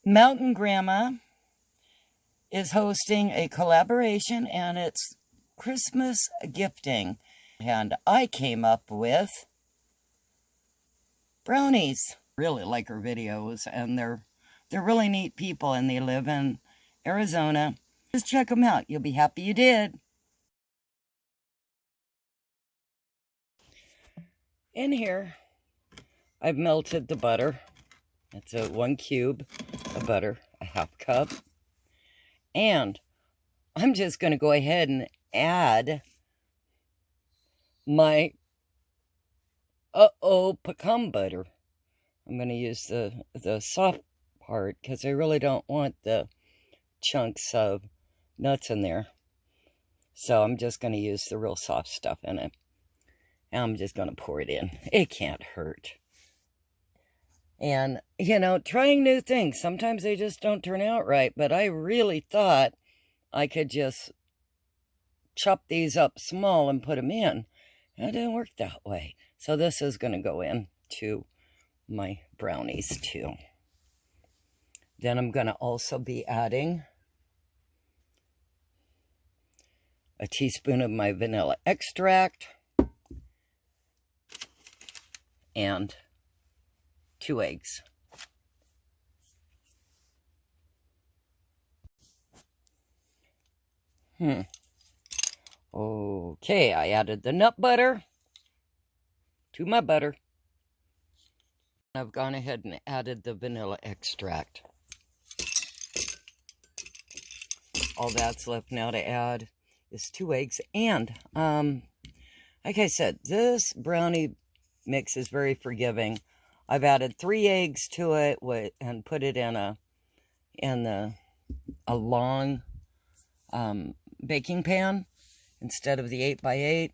Mountain Grandma is hosting a collaboration, and it's Christmas gifting. And I came up with Brownies. Really like her videos, and they're really neat people, and they live in Arizona. Just check them out. You'll be happy you did. In here, I've melted the butter. It's a 1 cube of butter, a 1/2 cup. And I'm just going to go ahead and add my pecan butter. I'm going to use the soft part because I really don't want the chunks of nuts in there. So I'm just going to use the real soft stuff in it. And I'm just going to pour it in. It can't hurt. And, you know, trying new things. Sometimes they just don't turn out right. But I really thought I could just chop these up small and put them in. And it didn't work that way. So this is going to go into my brownies too. Then I'm going to also be adding a teaspoon of my vanilla extract and 2 eggs. Okay, I added the nut butter to my butter. I've gone ahead and added the vanilla extract. All that's left now to add is 2 eggs. And, like I said, this brownie mix is very forgiving. I've added 3 eggs to it and put it in a long baking pan instead of the 8x8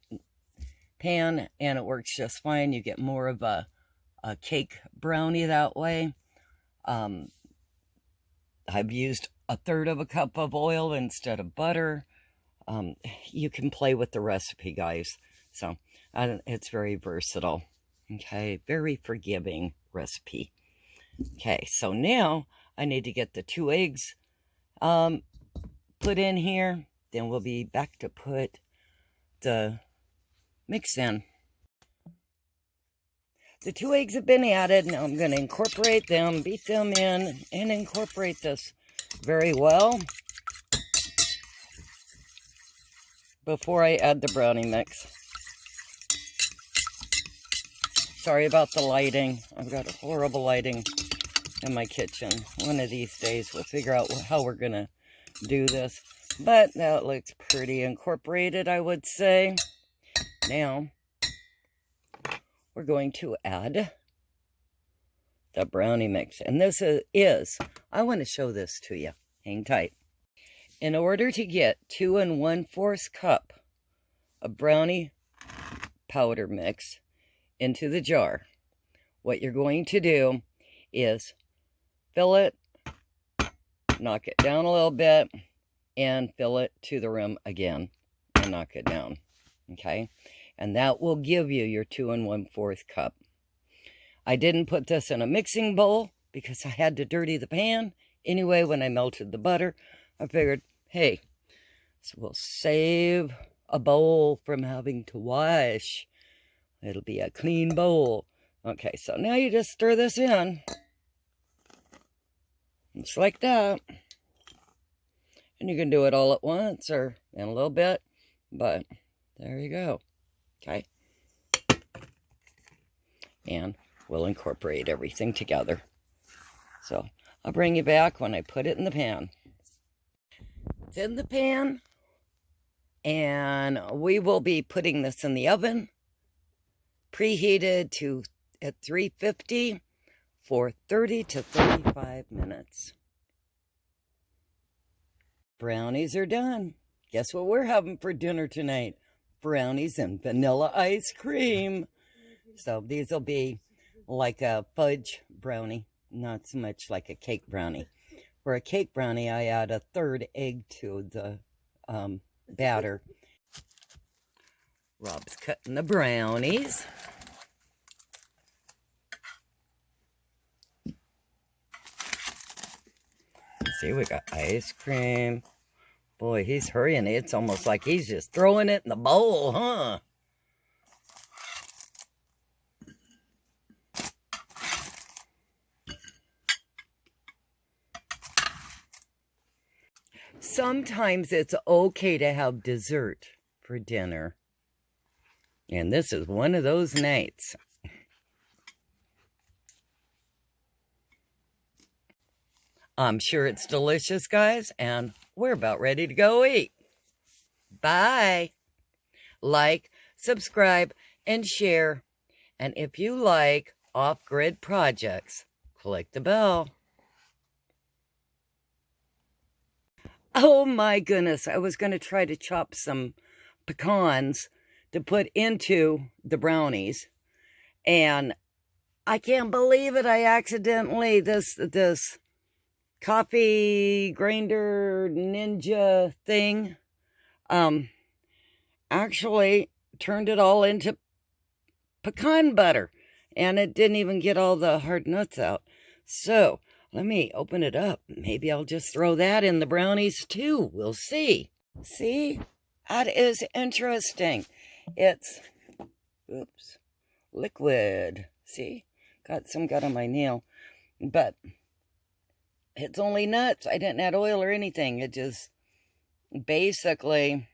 pan, and it works just fine. You get more of a cake brownie that way. I've used 1/3 cup of oil instead of butter. You can play with the recipe, guys. So it's very versatile. Okay, very forgiving recipe. Okay, so now I need to get the 2 eggs put in here. Then we'll be back to put the mix in. The 2 eggs have been added. Now I'm going to incorporate them, beat them in, and incorporate this very well before I add the brownie mix. Sorry about the lighting. I've got a horrible lighting in my kitchen. One of these days we'll figure out how we're going to do this. But now it looks pretty incorporated, I would say. Now we're going to add the brownie mix. And this is, I want to show this to you. Hang tight. In order to get 2 1/4 cup of brownie powder mix into the jar, what you're going to do is fill it, knock it down a little bit, and fill it to the rim again and knock it down. Okay? And that will give you your 2 1/4 cup. I didn't put this in a mixing bowl because I had to dirty the pan. Anyway, when I melted the butter, I figured, hey, so we'll save a bowl from having to wash. It'll be a clean bowl. Okay, so now you just stir this in. Just like that. And you can do it all at once or in a little bit. But there you go. Okay. And we'll incorporate everything together. So I'll bring you back when I put it in the pan. It's in the pan. And we will be putting this in the oven. Preheated at 350 for 30 to 35 minutes. Brownies are done. Guess what we're having for dinner tonight? Brownies and vanilla ice cream. So these will be like a fudge brownie, not so much like a cake brownie. For a cake brownie, I add 1/3 egg to the batter. Rob's cutting the brownies. See, we got ice cream. Boy, he's hurrying. It's almost like he's just throwing it in the bowl, huh? Sometimes it's okay to have dessert for dinner. And this is one of those nights. I'm sure it's delicious, guys, and we're about ready to go eat. Bye. Like, subscribe, and share. And if you like off-grid projects, click the bell. Oh my goodness, I was going to try to chop some pecans to put into the brownies. And I can't believe it, I accidentally, this coffee grinder ninja thing, actually turned it all into pecan butter. And it didn't even get all the hard nuts out. So, let me open it up. Maybe I'll just throw that in the brownies too. We'll see. See? That is interesting. It's, oops, liquid. See? Got on my nail. But it's only nuts. I didn't add oil or anything. It just basically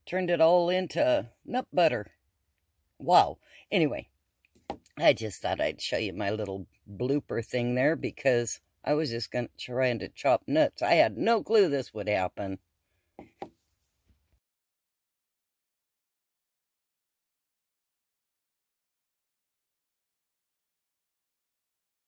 turned it all into nut butter. Wow. Anyway, I just thought I'd show you my little blooper thing there because I was just trying to chop nuts. I had no clue this would happen.